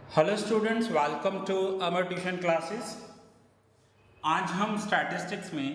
Hello students, welcome to our tuition classes. आज हम statistics में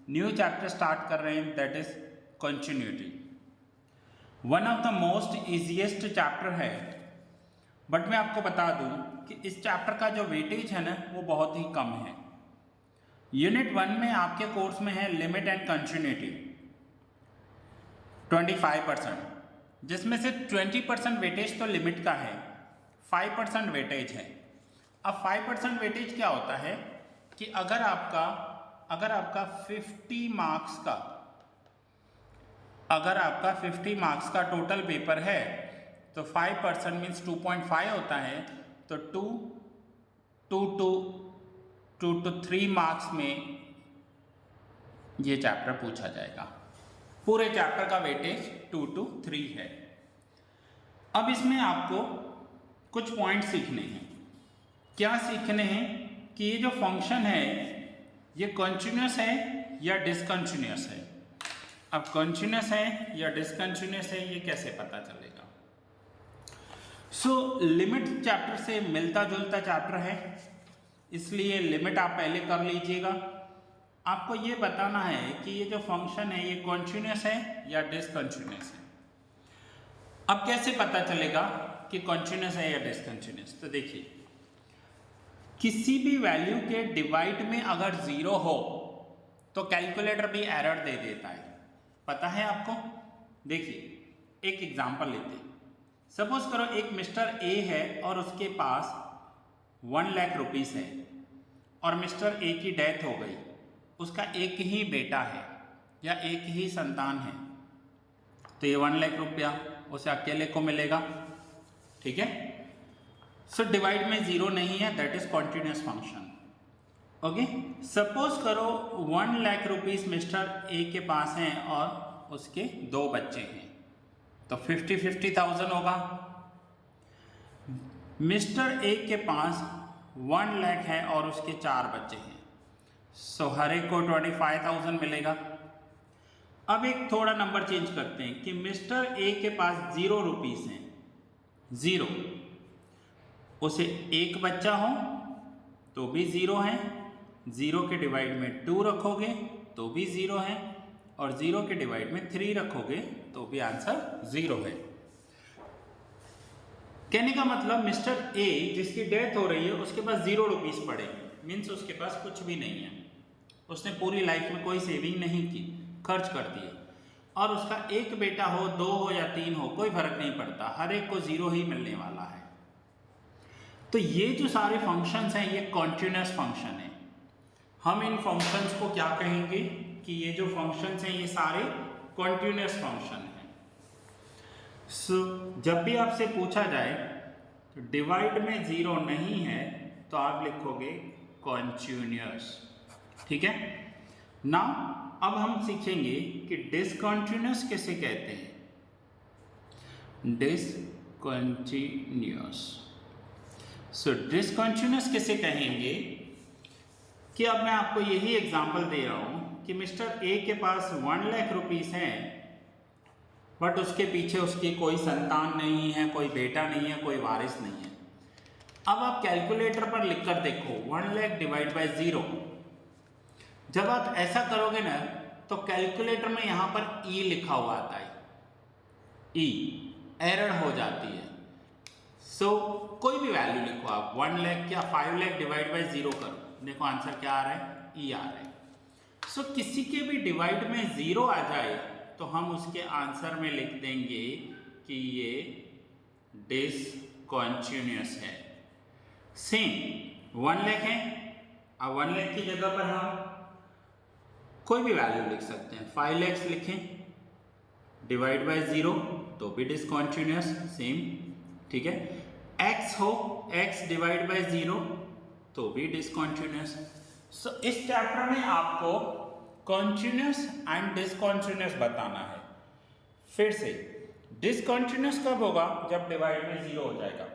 न्यू चैप्टर स्टार्ट कर रहे हैं, that is continuity. One of the most easiest chapter है, बट मैं आपको बता दूं कि इस चैप्टर का जो वेटेज है ना वो बहुत ही कम है। यूनिट 1 में आपके कोर्स में है लिमिट एंड कंटिन्यूटी 25%, जिसमें से 20% वेटेज तो लिमिट का है, 5% वेटेज है। अब 5% वेटेज क्या होता है कि अगर आपका 50 मार्क्स का टोटल पेपर है तो 5% मीन्स 2.5 होता है, तो 2 to 3 मार्क्स में ये चैप्टर पूछा जाएगा। पूरे चैप्टर का वेटेज 2 to 3 है। अब इसमें आपको कुछ पॉइंट सीखने हैं। क्या सीखने हैं कि ये जो फंक्शन है ये कंटिन्यूअस है या डिसकंटिन्यूअस है। अब कंटिन्यूअस है या डिसकंटिन्यूअस है ये कैसे पता चलेगा। लिमिट चैप्टर से मिलता जुलता चैप्टर है, इसलिए लिमिट आप पहले कर लीजिएगा। आपको ये बताना है कि ये जो फंक्शन है ये कंटिन्यूअस है या डिसकंटिन्यूअस है। अब कैसे पता चलेगा कि कंटिन्यूअस है या डिसकंटिन्यूअस। तो देखिए, किसी भी वैल्यू के डिवाइड में अगर 0 हो तो कैलकुलेटर भी एरर दे देता है, पता है आपको। देखिए एक एग्जांपल लेते हैं। सपोज करो एक मिस्टर ए है और उसके पास 1 लाख रुपीस है और मिस्टर ए की डेथ हो गई। उसका एक ही बेटा है या एक ही संतान है, तो ये 1 लाख रुपया उसे अकेले को मिलेगा, ठीक है। डिवाइड में 0 नहीं है, that is continuous function. Okay, suppose करो 1 लाख रुपीस मिस्टर ए के पास हैं और उसके 2 बच्चे हैं, तो 50,000 होगा। मिस्टर ए के पास 1 लाख है और उसके 4 बच्चे हैं, हर एक को 25,000 मिलेगा। अब एक थोड़ा नंबर चेंज करते हैं कि मिस्टर ए के पास 0 रुपीस हैं, 0, उसे एक बच्चा हो तो भी 0 है, 0 के डिवाइड में 2 रखोगे तो भी 0 है, और 0 के डिवाइड में 3 रखोगे तो भी आंसर 0 है। कहने का मतलब मिस्टर ए जिसकी डेथ हो रही है उसके पास 0 रुपीस पड़े, मीन्स उसके पास कुछ भी नहीं है, उसने पूरी लाइफ में कोई सेविंग नहीं की, खर्च कर दिए। और उसका एक बेटा हो, 2 हो या 3 हो, कोई फर्क नहीं पड़ता, हर एक को 0 ही मिलने वाला है। तो ये जो सारे फंक्शंस हैं ये कॉन्टिन्यूअस फंक्शन है। हम इन फंक्शंस को क्या कहेंगे कि ये जो फंक्शंस हैं ये सारे कॉन्टिन्यूअस फंक्शन हैं। जब भी आपसे पूछा जाए तो डिवाइड में 0 नहीं है तो आप लिखोगे कॉन्टिन्यूअस, ठीक है ना। अब हम सीखेंगे कि डिसकंटिन्यूअस किसे कहते हैं। डिसकंटिन्यूअस, डिसकंटिन्यूअस किसे कहेंगे कि अब मैं आपको यही एग्जांपल दे रहा हूं कि मिस्टर ए के पास 1 लाख रुपीस हैं, बट उसके पीछे उसकी कोई संतान नहीं है, कोई बेटा नहीं है, कोई वारिस नहीं है। अब आप कैलकुलेटर पर लिखकर देखो 1 लाख डिवाइड बाय 0। जब आप ऐसा करोगे ना तो कैलकुलेटर में यहां पर ई लिखा हुआ आता है, ई एरर हो जाती है। कोई भी वैल्यू लिखो आप, 1 लाख या 5 लाख डिवाइड बाय 0 करो, देखो आंसर क्या आ रहा है, ई आ रहा है। किसी के भी डिवाइड में 0 आ जाए तो हम उसके आंसर में लिख देंगे कि ये डिसकंटिन्यूअस है। सेम 1 लाख है, अब 1 लाख की जगह पर हम कोई भी वैल्यू लिख सकते हैं, 5 लाख लिखें डिवाइड बाय 0 तो भी डिसकंटिन्यूअस, सेम, ठीक है। x हो, x डिवाइड बाय 0 तो भी डिसकंटिन्यूअस। इस चैप्टर में आपको कंटिन्यूअस एंड डिसकंटिन्यूअस बताना है। फिर से डिसकंटिन्यूअस कब होगा, जब डिवाइड में 0 हो जाएगा।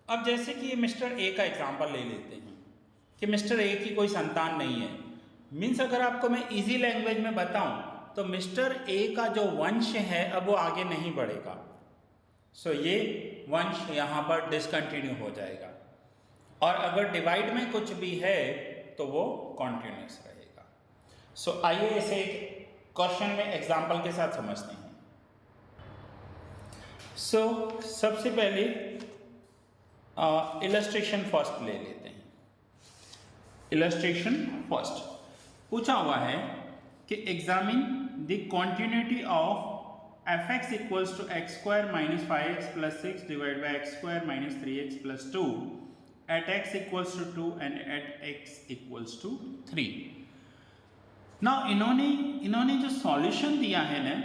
अब जैसे कि ये मिस्टर ए का एग्जांपल ले लेते हैं कि मिस्टर ए की कोई संतान नहीं है, मीन्स अगर आपको मैं इजी लैंग्वेज में बताऊं तो मिस्टर ए का जो वंश है अब वो आगे नहीं बढ़ेगा, सो ये वंश यहाँ पर डिसकंटिन्यू हो जाएगा, और अगर डिवाइड में कुछ भी है तो वो कॉन्टिन्यूस रहेगा। सो आइए इसे एक क्वेश्चन में एग्जाम्पल के साथ समझते हैं। सो सबसे पहले इलस्ट्रेशन फर्स्ट ले लेते हैं। इलस्ट्रेशन फर्स्ट पूछा हुआ है कि examine the continuity of fx equals to x square minus 5x plus 6 divide by X square minus 3x plus 2 at x equals to 2 and at x equals to 3। ना इन्होंने जो सॉल्यूशन दिया है ना,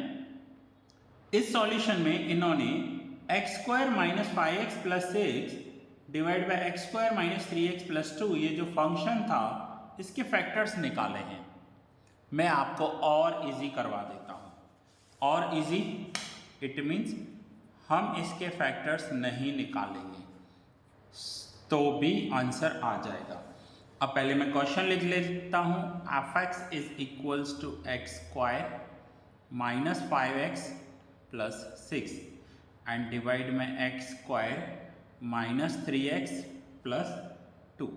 इस सॉल्यूशन में इन्होंने x square minus 5x plus 6 divide by X square minus 3x plus 2 ये जो फंक्शन था इसके फैक्टर्स निकाले हैं। मैं आपको और इजी करवा देता हूँ। और इजी इट मीन्स हम इसके फैक्टर्स नहीं निकालेंगे तो भी आंसर आ जाएगा। अब पहले मैं क्वेश्चन लिख लेता हूँ। fx is equals to x square minus 5x plus 6 and divide में x square minus 3x plus 2।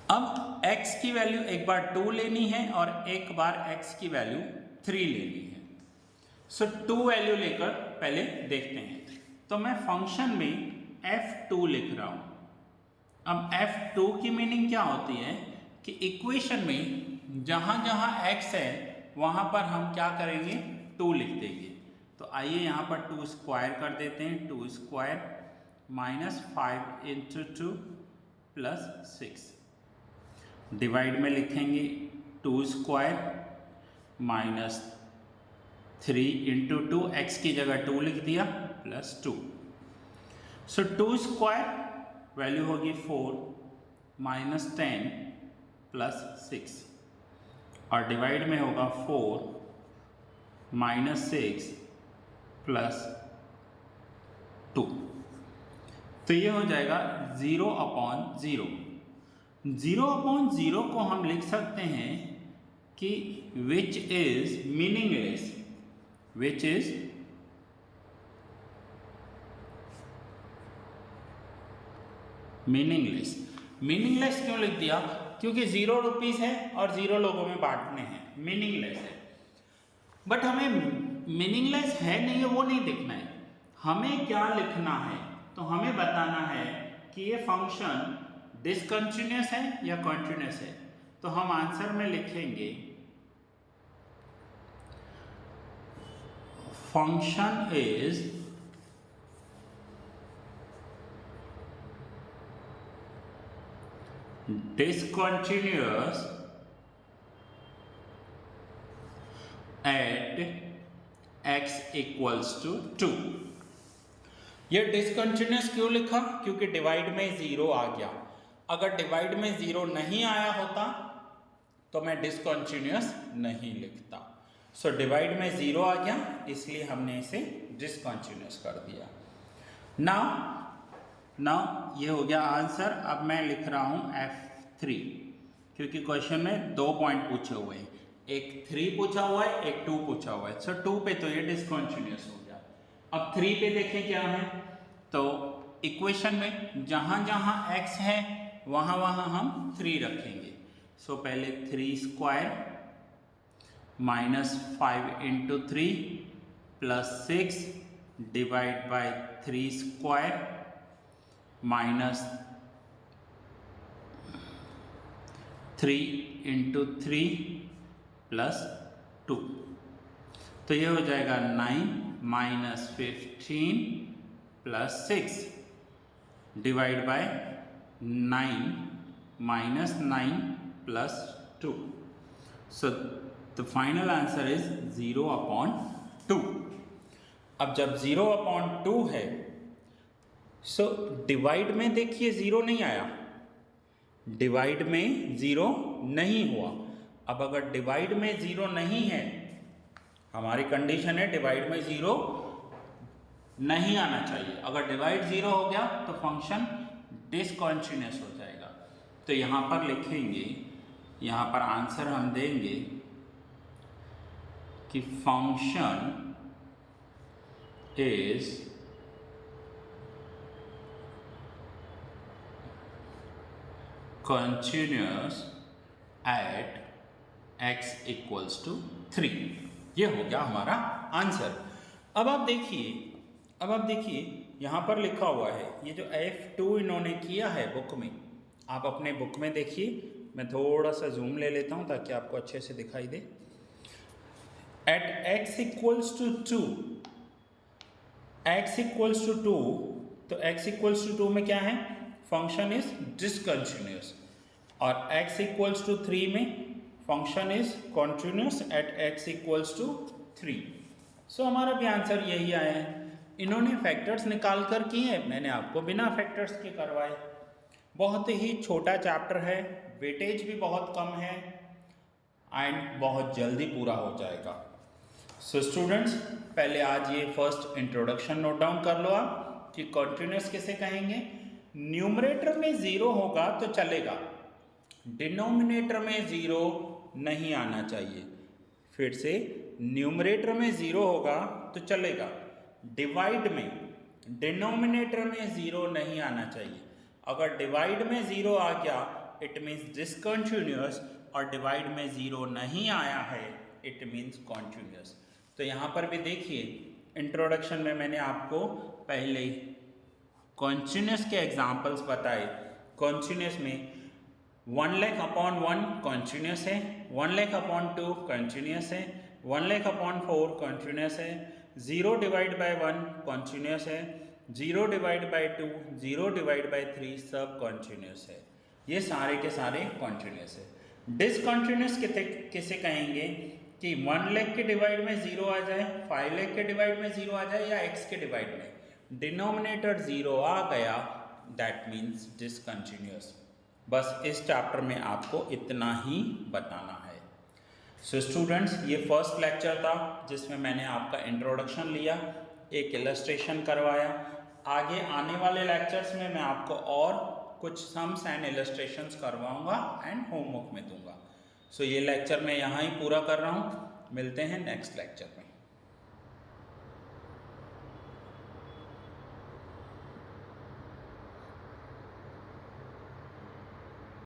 अब x की वैल्यू एक बार 2 लेनी है और एक बार x की वैल्यू 3 लेनी है। सो 2 वैल्यू लेकर पहले देखते हैं। तो मैं फंक्शन में f2 लिख रहा हूं। अब f2 की मीनिंग क्या होती है कि इक्वेशन में जहां जहां x है वहां पर हम क्या करेंगे, 2 लिख देंगे। तो आइए यहाँ पर 2 स्क्वायर कर देते हैं। 2 square minus 5 into 2 plus 6 divide में लिखेंगे 2 स्क्वायर माइनस 3 इंटू 2, एक्स की जगह 2 लिख दिया प्लस 2। सो 2 स्क्वायर वैल्यू होगी 4 माइनस 10 प्लस 6 और डिवाइड में होगा 4 माइनस 6 प्लस 2। तो ये हो जाएगा 0 अपॉन 0। 0 अपॉन 0 को हम लिख सकते हैं कि which is meaningless, which is meaningless. Meaningless क्यों लिख दिया, क्योंकि 0 रुपीस है और 0 लोगों में बांटने हैं, मीनिंगलेस है। बट हमें मीनिंगलेस है नहीं है वो नहीं देखना है, हमें क्या लिखना है, तो हमें बताना है कि ये फंक्शन डिसकंटिन्यूअस है या कॉन्टिन्यूअस है। तो हम आंसर में लिखेंगे function is discontinuous at x equals to 2। ये डिसकंटिन्यूअस क्यों लिखा, क्योंकि डिवाइड में 0 आ गया। अगर डिवाइड में 0 नहीं आया होता तो मैं डिसकंटिन्यूअस नहीं लिखता। सो डिवाइड में 0 आ गया इसलिए हमने इसे डिसकंटिन्यूअस कर दिया। नाउ ये हो गया आंसर। अब मैं लिख रहा हूं F3 क्योंकि क्वेश्चन में 2 पॉइंट पूछे हुए हैं, एक 3 पूछा हुआ है, एक 2 पूछा हुआ है। सो 2 पे तो ये डिसकंटिन्यूअस हो गया। अब 3 पे देखें क्या है, तो इक्वेशन में जहां जहां x है वहां वहां हम 3 रखेंगे। सो पहले 3 square minus 5 into 3 plus 6 divide by 3 square minus 3 into 3 plus 2। तो ये हो जाएगा 9 minus 15 plus 6 divide by 9 minus 9 plus 2। So the final answer is 0 upon 2। अब जब 0 अपॉन 2 है सो डिवाइड में देखिए 0 नहीं आया, डिवाइड में 0 नहीं हुआ। अब अगर डिवाइड में 0 नहीं है, हमारी कंडीशन है डिवाइड में 0 नहीं आना चाहिए। अगर डिवाइड 0 हो गया तो फंक्शन डिसकंटिन्यूअस हो जाएगा। तो यहाँ पर लिखेंगे, यहाँ पर आंसर हम देंगे कि function is continuous at x equals to 3। ये हो गया हमारा आंसर। अब आप देखिए यहाँ पर लिखा हुआ है, ये जो F2 इन्होंने किया है बुक में, आप अपने बुक में देखिए। मैं थोड़ा सा जूम ले लेता हूँ ताकि आपको अच्छे से दिखाई दे। At x equals to 2, x equals to 2, तो x इक्वल्स टू 2 में क्या है, फंक्शन इज डिसकंटिन्यूअस, और x इक्वल्स टू 3 में function is continuous at x equals to 3। So हमारा भी आंसर यही आया है। इन्होंने फैक्टर्स निकाल कर किए, मैंने आपको बिना फैक्टर्स के करवाए। बहुत ही छोटा चैप्टर है, वेटेज भी बहुत कम है एंड बहुत जल्दी पूरा हो जाएगा। सो स्टूडेंट्स, पहले आज ये फर्स्ट इंट्रोडक्शन नोट डाउन कर लो आप कि कॉन्टिन्यूअस किसे कहेंगे। न्यूमरेटर में 0 होगा तो चलेगा, डिनोमिनेटर में 0 नहीं आना चाहिए। फिर से, न्यूमरेटर में 0 होगा तो चलेगा, डिवाइड में डिनोमिनेटर में 0 नहीं आना चाहिए। अगर डिवाइड में 0 आ गया इट मीन्स डिसकंटिन्यूअस, और डिवाइड में 0 नहीं आया है इट मीन्स कॉन्टिन्यूअस। तो यहाँ पर भी देखिए, इंट्रोडक्शन में मैंने आपको पहले कॉन्टिन्यूअस के एग्जाम्पल्स बताए। कॉन्टिन्यूअस में 1 लाख अपॉन 1 कॉन्टिन्यूअस है, 1 लाख अपॉन 2 कॉन्टिन्यूअस है, 1 लाख अपॉन 4 कॉन्टिन्यूअस है, 0 डिवाइड बाय 1 कॉन्टिन्यूअस है, 0 डिवाइड बाय 2, 0 डिवाइड बाय 3 सब कॉन्टिन्यूअस है। ये सारे के सारे कॉन्टिन्यूअस है। डिसकंटिन्यूअस किसे कहेंगे कि 1 लाख के डिवाइड में 0 आ जाए, 5 लाख के डिवाइड में 0 आ जाए, या x के डिवाइड में डिनोमिनेटर 0 आ गया, दैट मीन्स डिसकंटिन्यूअस। बस इस चैप्टर में आपको इतना ही बताना है। सो स्टूडेंट्स, ये फर्स्ट लेक्चर था जिसमें मैंने आपका इंट्रोडक्शन लिया, एक इलस्ट्रेशन करवाया। आगे आने वाले लेक्चर्स में मैं आपको और कुछ सम्स एंड इलस्ट्रेशंस करवाऊंगा एंड होमवर्क में दूंगा। सो ये लेक्चर मैं यहाँ ही पूरा कर रहा हूँ। मिलते हैं नेक्स्ट लेक्चर में।